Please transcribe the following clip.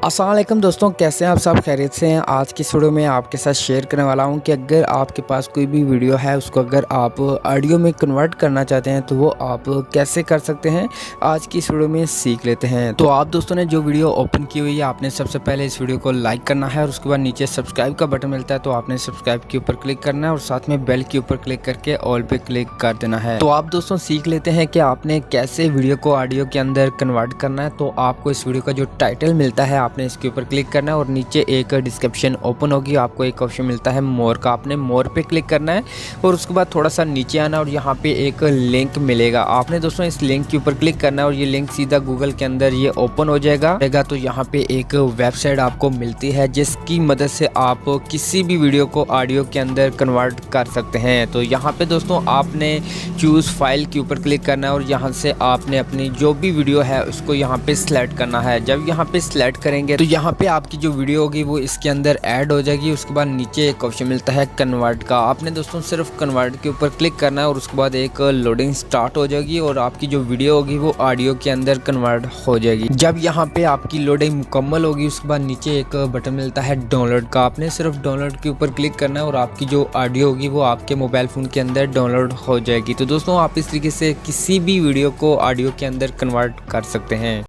अस्सलाम वालेकुम दोस्तों, कैसे हैं आप सब? खैरियत से हैं। आज की इस वीडियो में आपके साथ शेयर करने वाला हूं कि अगर आपके पास कोई भी वीडियो है उसको अगर आप ऑडियो में कन्वर्ट करना चाहते हैं तो वो आप कैसे कर सकते हैं, आज की इस वीडियो में सीख लेते हैं। तो आप दोस्तों ने जो वीडियो ओपन की हुई है, आपने सबसे पहले इस वीडियो को लाइक करना है और उसके बाद नीचे सब्सक्राइब का बटन मिलता है तो आपने सब्सक्राइब के ऊपर क्लिक करना है और साथ में बेल के ऊपर क्लिक करके ऑल पे क्लिक कर देना है। तो आप दोस्तों सीख लेते हैं कि आपने कैसे वीडियो को ऑडियो के अंदर कन्वर्ट करना है। तो आपको इस वीडियो का जो टाइटल मिलता है आपने इसके ऊपर क्लिक करना है और नीचे एक डिस्क्रिप्शन ओपन होगी, आपको एक ऑप्शन मिलता है मोर का, आपने मोर पे क्लिक करना है और उसके बाद थोड़ा सा नीचे आना और यहाँ पे एक लिंक मिलेगा। आपने दोस्तों इस लिंक के ऊपर क्लिक करना है और ये लिंक सीधा गूगल के अंदर ये ओपन हो जाएगा। तो यहाँ पे एक वेबसाइट आपको मिलती है जिसकी मदद से आप किसी भी वीडियो को ऑडियो के अंदर कन्वर्ट कर सकते हैं। तो यहाँ पे दोस्तों आपने चूज़ फाइल के ऊपर क्लिक करना है और यहाँ से आपने अपनी जो भी वीडियो है उसको यहाँ पे सिलेक्ट करना है। जब यहाँ पे सिलेक्ट करेंगे तो यहाँ पे आपकी जो वीडियो होगी वो इसके अंदर ऐड हो जाएगी। उसके बाद नीचे एक ऑप्शन मिलता है कन्वर्ट का, आपने दोस्तों सिर्फ कन्वर्ट के ऊपर क्लिक करना है और उसके बाद एक लोडिंग स्टार्ट हो जाएगी और आपकी जो वीडियो होगी वो ऑडियो के अंदर कन्वर्ट हो जाएगी। जब यहाँ पे आपकी लोडिंग मुकम्मल होगी उसके बाद नीचे एक बटन मिलता है डाउनलोड का, आपने सिर्फ डाउनलोड के ऊपर क्लिक करना है और आपकी जो ऑडियो होगी वो आपके मोबाइल फ़ोन के अंदर डाउनलोड हो जाएगी। तो दोस्तों आप इस तरीके से किसी भी वीडियो को ऑडियो के अंदर कन्वर्ट कर सकते हैं।